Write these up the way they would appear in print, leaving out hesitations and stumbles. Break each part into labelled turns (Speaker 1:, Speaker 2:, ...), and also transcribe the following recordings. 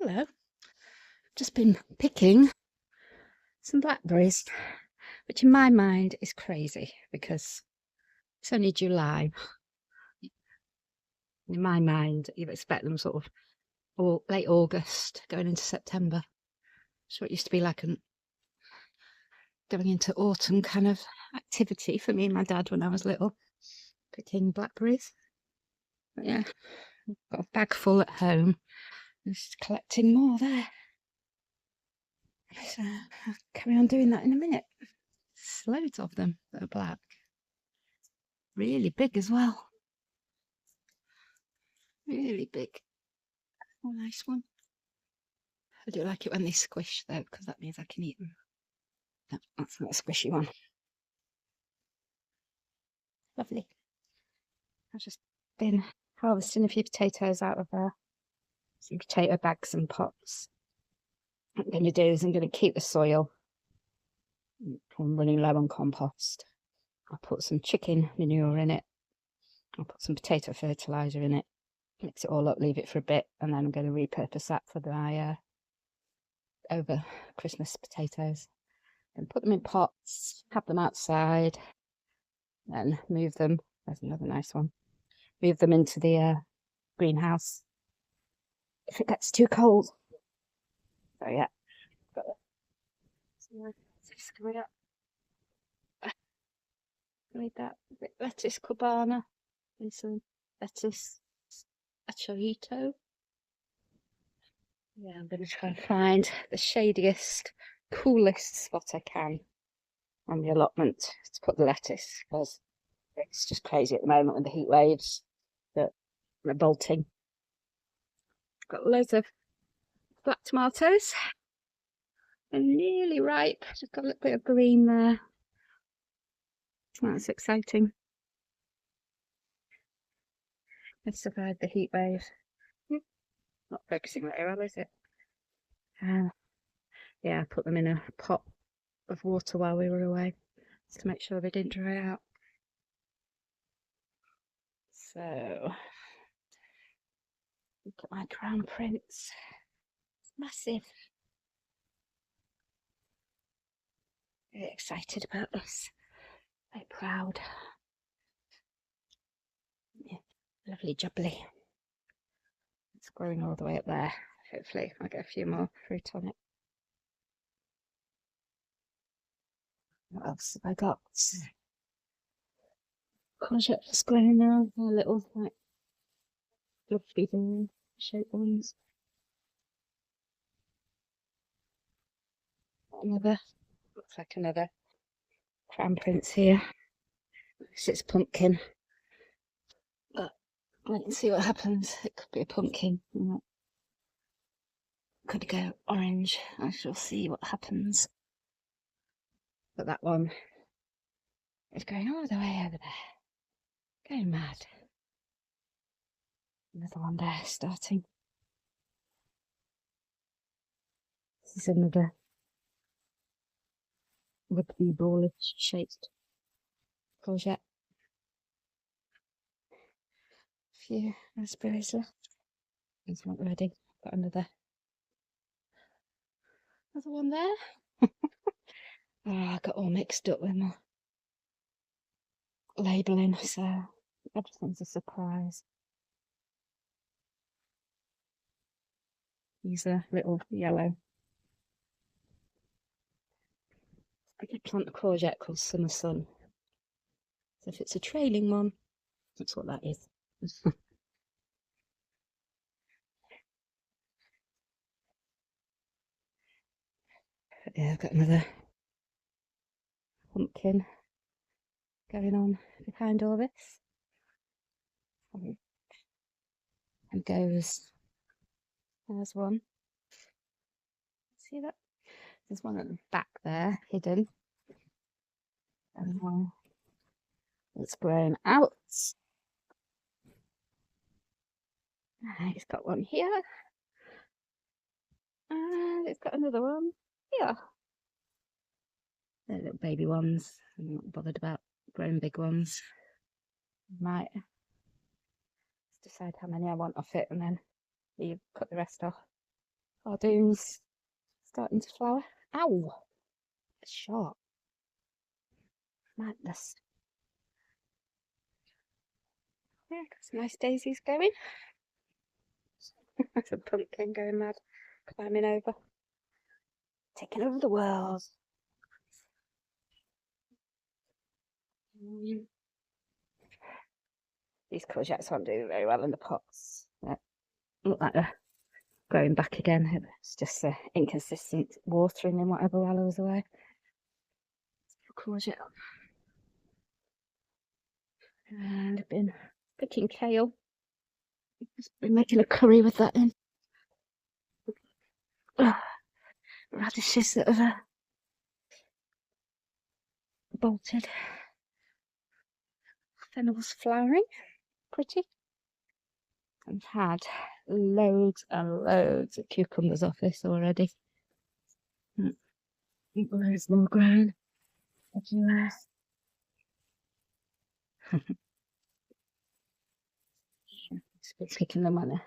Speaker 1: Hello. Just been picking some blackberries, which in my mind is crazy because it's only July. In my mind, you'd expect them sort of late August, going into September. So it used to be like going into autumn kind of activity for me and my dad when I was little, picking blackberries. But yeah, got a bag full at home. Just collecting more there. So I'll carry on doing that in a minute. There's loads of them that are black. Really big as well. Really big. Oh, nice one. I do like it when they squish though, because that means I can eat them. No, that's not a squishy one. Lovely. I've just been harvesting a few potatoes out of some potato bags and pots. What I'm going to do is I'm going to keep the soil. I'm running low on compost. I'll put some chicken manure in it. I'll put some potato fertiliser in it. Mix it all up, leave it for a bit, and then I'm going to repurpose that for my over Christmas potatoes. And put them in pots, have them outside, then move them. There's another nice one. Move them into the greenhouse if it gets too cold. So yeah, got some lettuce coming up. Made that lettuce cubana and some lettuce achorito. Yeah, I'm going to try and find the shadiest, coolest spot I can on the allotment to put the lettuce, because it's just crazy at the moment with the heat waves that are bolting. Got loads of black tomatoes. They're nearly ripe. Just got a little bit of green there. That's exciting. They've survived the heat wave. Not focusing very well, is it? Yeah, I put them in a pot of water while we were away, just to make sure they didn't dry out. So, look at my crown prince. It's massive. Very excited about this. Very proud. Yeah, lovely jubbly. It's growing all the way up there. Hopefully I'll get a few more fruit on it. What else have I got? Courgettes growing now. They're little, like, fluffy ball shaped ones. Another, looks like another crown prince here. It's pumpkin. But let's see what happens. It could be a pumpkin. Could go orange. I shall see what happens. But that one is going all the way over there. Going mad. Another one there starting. This is another rugby ballish shaped courgette. A few raspberries left. It's not ready. Got another one there. Oh, I got all mixed up with my labelling, so everything's a surprise. These are little yellow. I did plant a courgette called Summer Sun. So if it's a trailing one, that's what that is. Yeah, I've got another pumpkin going on behind all this. And goes, there's one. See that? There's one at the back there, hidden. And one that's grown out. It's got one here. And it's got another one here. They're little baby ones. I'm not bothered about growing big ones. Might decide how many I want off it and then you cut the rest off. Cardoon's starting to flower. Ow! It's sharp. Madness. Yeah, got some nice daisies going. There's a pumpkin going mad, climbing over. Taking over the world. These courgettes aren't doing very well in the pots. They look like they're growing back again. It's just the inconsistent watering and whatever while I was away. Courgette. And I've been picking kale. Just been making a curry with that in. Radishes that have bolted. Fennel's flowering. Pretty. I've had loads and loads of cucumbers off this already. There's more ground everywhere. Just picking them when they're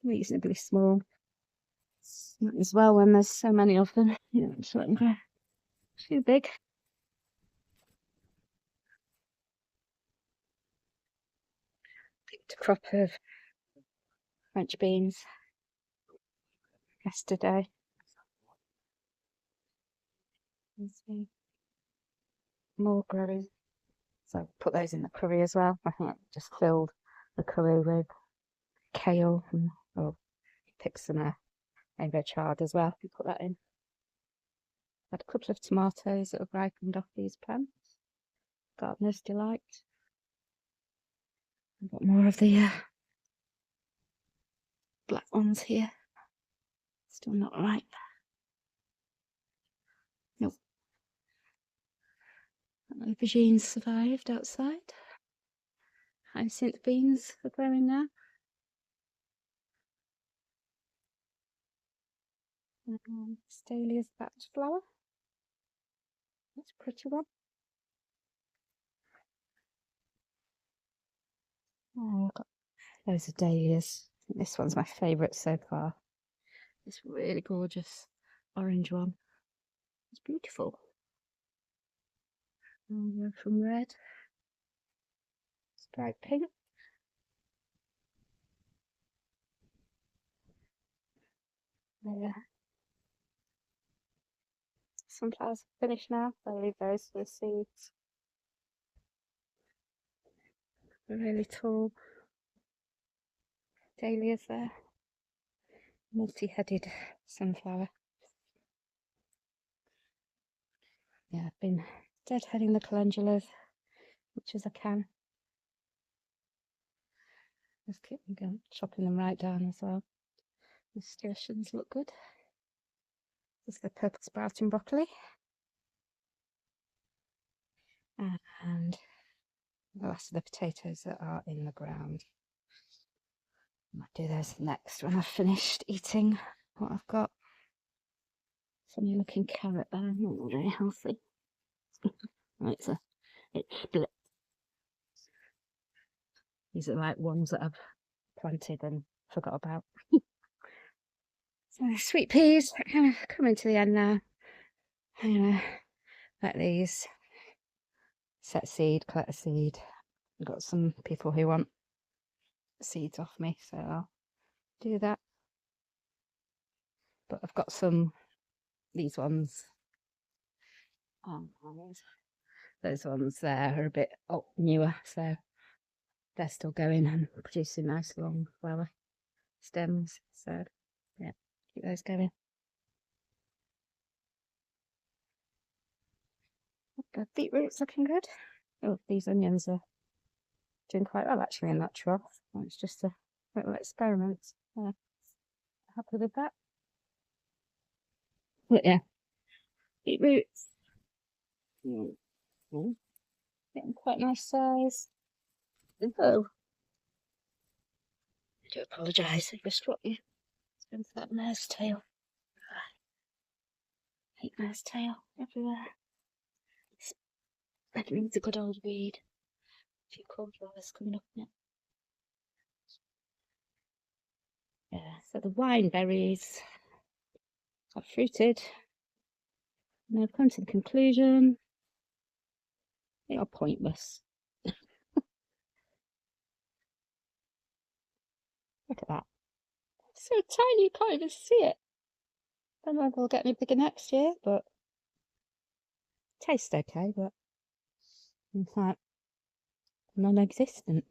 Speaker 1: reasonably small. As well when there's so many of them. You know, just let them grow. Too big. Picked a crop of French beans yesterday. More growing. So put those in the curry as well. I think I just filled the curry with kale and pick some rainbow chard as well. Put that in. Had a couple of tomatoes that have ripened off these plants. Gardener's delight. I've got more of the black ones here. Still not ripe. Nope. Aubergines survived outside. Hyacinth beans are growing now. Stalia's back to flower. That's a pretty one. Oh, I've got loads of dahlias. This one's my favourite so far. This really gorgeous orange one. It's beautiful. And from red, bright pink. There. Sunflowers are finished now. I'll leave those for the seeds. A really tall dahlias there. Multi-headed sunflower. Yeah, I've been deadheading the calendulas, much as I can. Just keep going, chopping them right down as well. The nasturtiums look good. This is the purple sprouting broccoli. And the last of the potatoes that are in the ground. I might do those next when I've finished eating what I've got. Funny looking carrot there, not very healthy. It's split. These are like ones that I've planted and forgot about. So sweet peas kind of coming to the end now. I'm gonna let these set seed, collect a seed. I've got some people who want seeds off me, so I'll do that. But I've got these ones. Those ones there are a bit newer, so they're still going and producing nice long flower stems. So yeah, keep those going. The beetroot's looking good. Oh, these onions are doing quite well actually in that trough. It's just a little experiment. Happy with that. But yeah, beetroots. Getting quite nice size. Oh, I do apologise. I just dropped you. It's been for that mare's tail. Hate mare's tail everywhere. That needs a good old weed. A few cornflowers coming up in it. Yeah, so the wine berries I've fruited. And I've come to the conclusion they are pointless. Look at that. It's so tiny you can't even see it. Don't know if they'll get any bigger next year, but taste okay, but in fact, non-existent.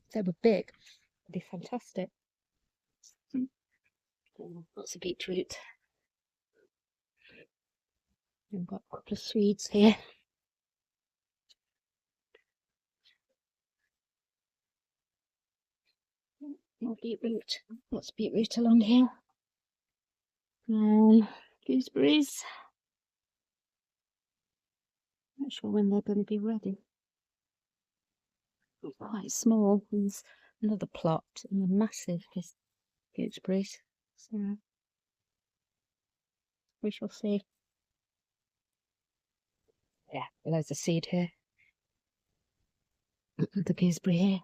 Speaker 1: If they were big, it'd be fantastic. Lots of beetroot. I've got a couple of Swedes here. More beetroot. Lots of beetroot along here. And gooseberries. Not sure when they're going to be ready. Quite small. There's another plot and massive gooseberries. So we shall see. Yeah, loads of seed here. The gooseberry here.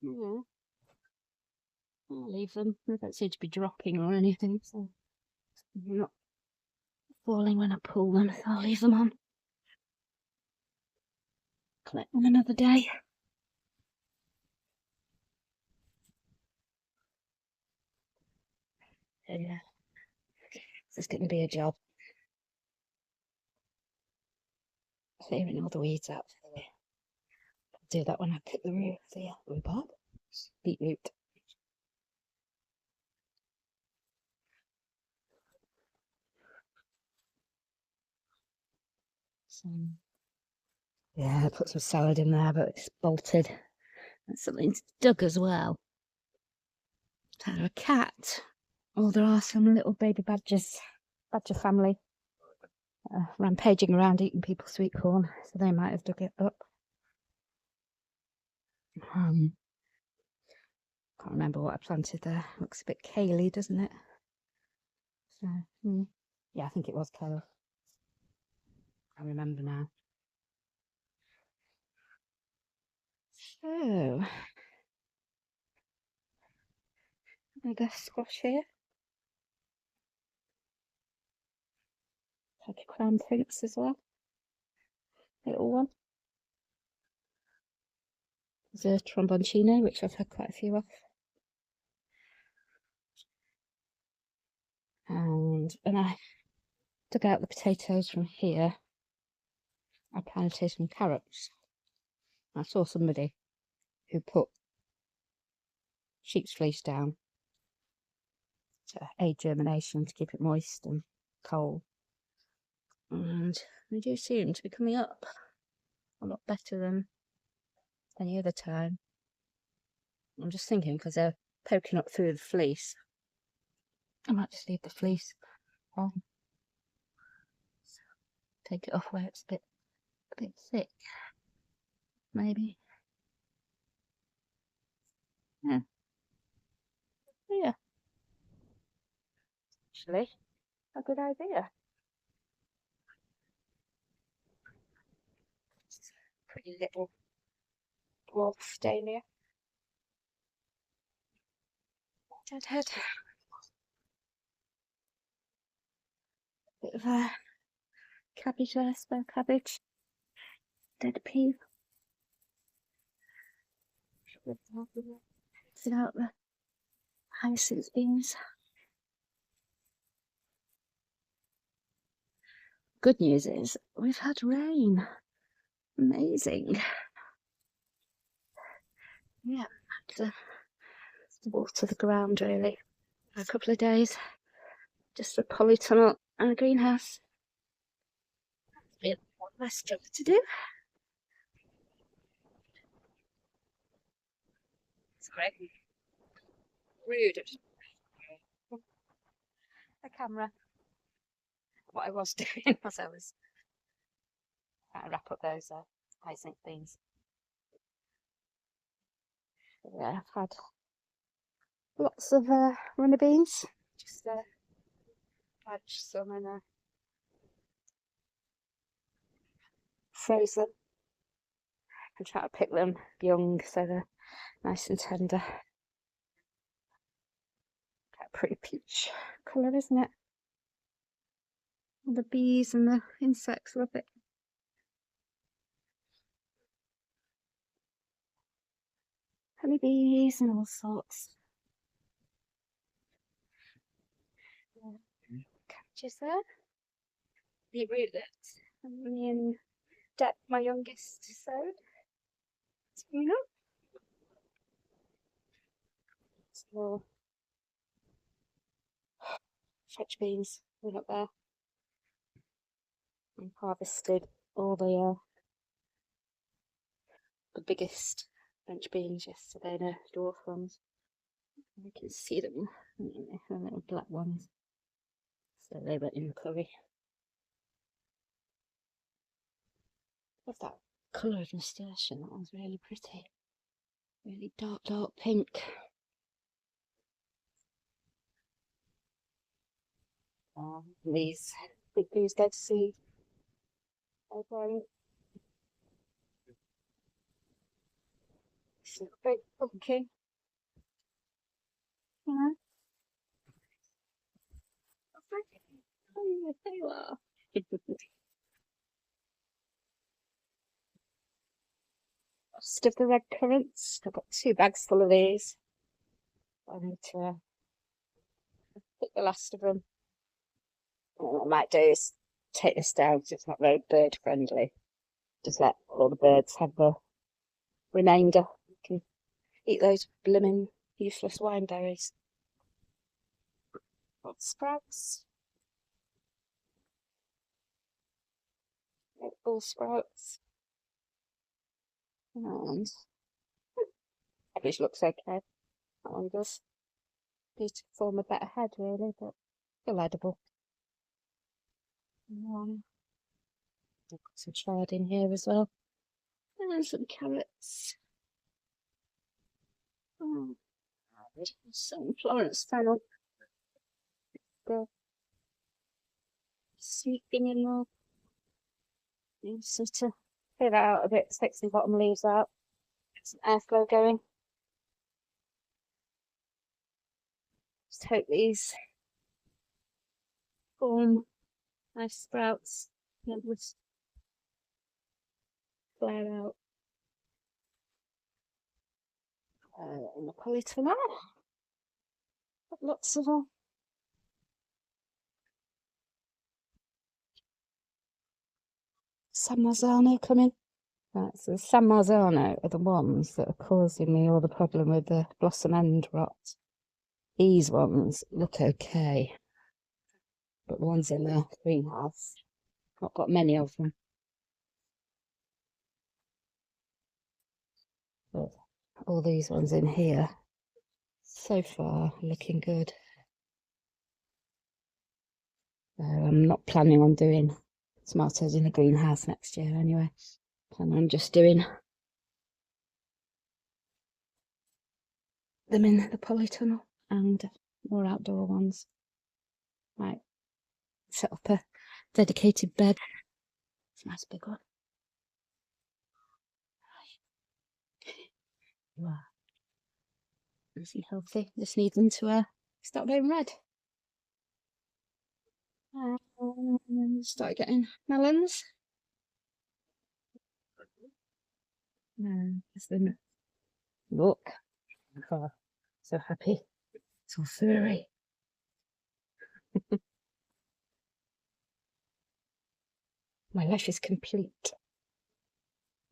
Speaker 1: Yeah. I'll leave them. They don't seem to be dropping or anything, so they're not falling when I pull them, so I'll leave them on. Collect them another day. So yeah, this is going to be a job. Clearing all the weeds out. I'll do that when I pick the rhubarb. Beetroot. Yeah, I put some salad in there, but it's bolted. And something's dug as well. Either a cat, or there are some little baby badgers, badger family, rampaging around eating people's sweet corn, so they might have dug it up. Can't remember what I planted there. Looks a bit kale-y, doesn't it? So, yeah, I think it was kale. I remember now. So, another squash here. Like a crown prince as well. Little one. There's a tromboncino, which I've had quite a few of. And when I dug out the potatoes from here, I planted some carrots. I saw somebody who put sheep's fleece down to aid germination, to keep it moist and cold. And they do seem to be coming up a lot better than any other time. I'm just thinking, because they're poking up through the fleece, I might just leave the fleece on. So take it off where it's a bit thick, maybe. Yeah. Yeah. Actually, a good idea. Pretty little dwarf dahlia. Deadhead. Bit of a cabbage there, spare cabbage. Dead pea. Sit out the hyacinth beans. Good news is we've had rain. Amazing. Yeah, to water the ground really for a couple of days. Just a polytunnel and a greenhouse. That's a bit less job to do. It's great. Rude. The camera. What I was doing was I was trying to wrap up those hyacinth beans. Yeah, I've had lots of runner beans. Just had some and froze them and try to pick them young so they're nice and tender. pretty peach colour, isn't it? All the bees and the insects love it. Honeybees and all sorts. Cabbages there. The root that me and Deb, my youngest, sowed. You know. So French beans went up there and harvested all the biggest French beans yesterday, the dwarf ones. You can see them, the little black ones. So they went in the curry. Love that colour of nasturtium, that one's really pretty. Really dark, dark pink. These big blues go to seed. They're growing. It's a big pumpkin. Yeah. Oh, there you are. Rest of the red currants. I've got 2 bags full of these. I need to pick the last of them. And what I might do is take this down because it's not very bird friendly. Just let all the birds have the remainder. You can eat those blooming useless wineberries. Got sprouts. Bull sprouts. And cabbage looks okay. That one does. Need to form a better head really, but still edible. I've got some chard in here as well. And some carrots. Oh, some Florence fennel. Go sweeping in there. So to clear that out a bit, take some bottom leaves out, get some airflow going. Just hope these form nice sprouts and would flare out. In the polytunnel. Got lots of them. San Marzano coming. Right, so the San Marzano are the ones that are causing me all the problem with the blossom end rot. These ones look okay, but the ones in the greenhouse, not got many of them. But all these ones in here, so far, looking good. I'm not planning on doing tomatoes in the greenhouse next year anyway. Plan on just doing them in the polytunnel and more outdoor ones. Right, set up a dedicated bed. It's a nice big one. Wow. Nice and healthy. Just need them to start going red. Start getting melons. Look. Oh, so happy. So furry. My life is complete.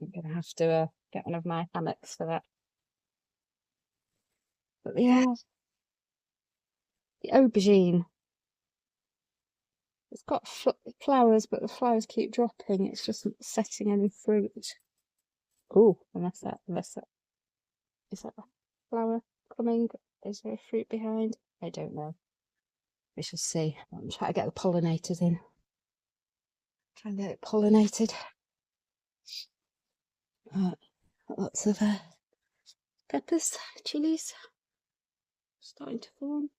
Speaker 1: I'm gonna have to get one of my hammocks for that. But yeah, the aubergine. It's got flowers, but the flowers keep dropping. It's just not setting any fruit. Oh, unless that is that a flower coming? Is there a fruit behind? I don't know. We shall see. I'm trying to get the pollinators in. Try and get it pollinated. Lots of peppers, chilies starting to form.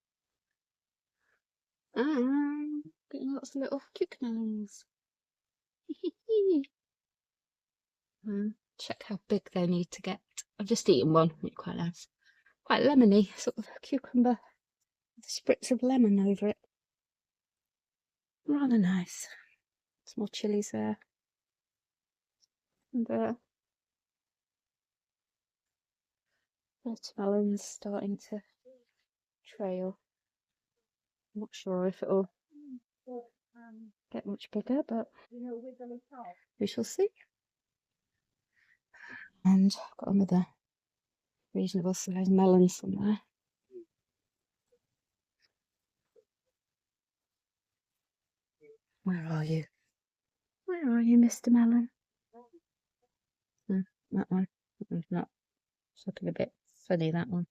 Speaker 1: And getting lots of little cucumbers. Check how big they need to get. I've just eaten one, quite nice. Quite lemony, sort of cucumber. with a spritz of lemon over it. Rather nice. Some more chilies there. And watermelon's starting to trail. I'm not sure if it'll get much bigger, but we shall see. And I've got another reasonable sized melon somewhere. Where are you? Where are you, Mr. Melon? That one. That one's not. It's looking a bit funny, that one.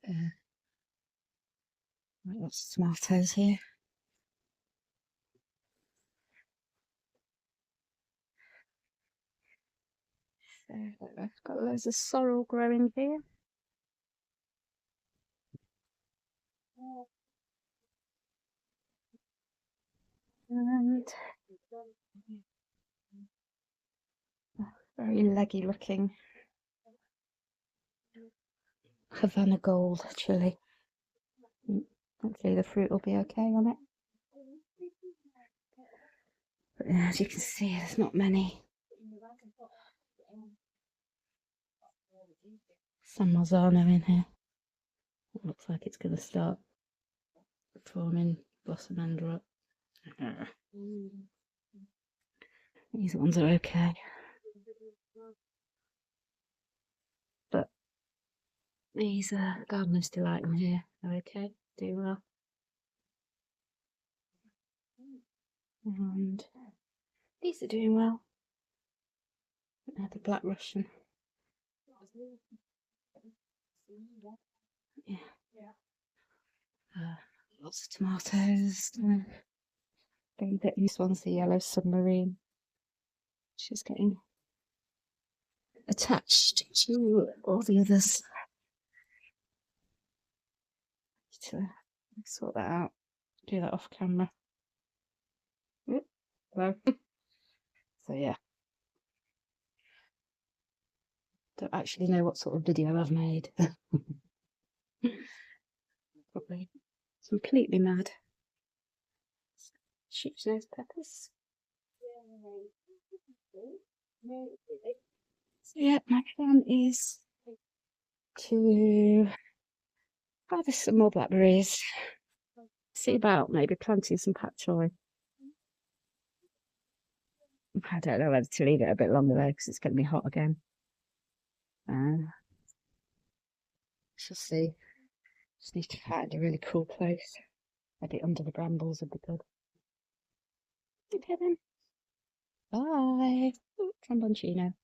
Speaker 1: Right, lots of tomatoes here. So I've got loads of sorrel growing here. And very leggy looking Havana Gold chili. Hopefully the fruit will be okay on it. But as you can see, there's not many. San Marzano in here. It looks like it's going to start forming blossom end up. These ones are okay. But these Gardener's Delight in here are okay, do well. And these are doing well. The Black Russian. Yeah. Lots of tomatoes. This one's the Yellow Submarine. She's getting attached to all the others. To sort that out. Do that off camera. Hello. So yeah. Don't actually know what sort of video I've made. Probably completely mad. Sheep's nose peppers. So yeah, my plan is to harvest some more blackberries. See about maybe planting some pak choi. I don't know whether to leave it a bit longer though, because it's going to be hot again. Shall see. Just need to find a really cool place. Maybe under the brambles would be good. Okay then. Bye. Tromboncino.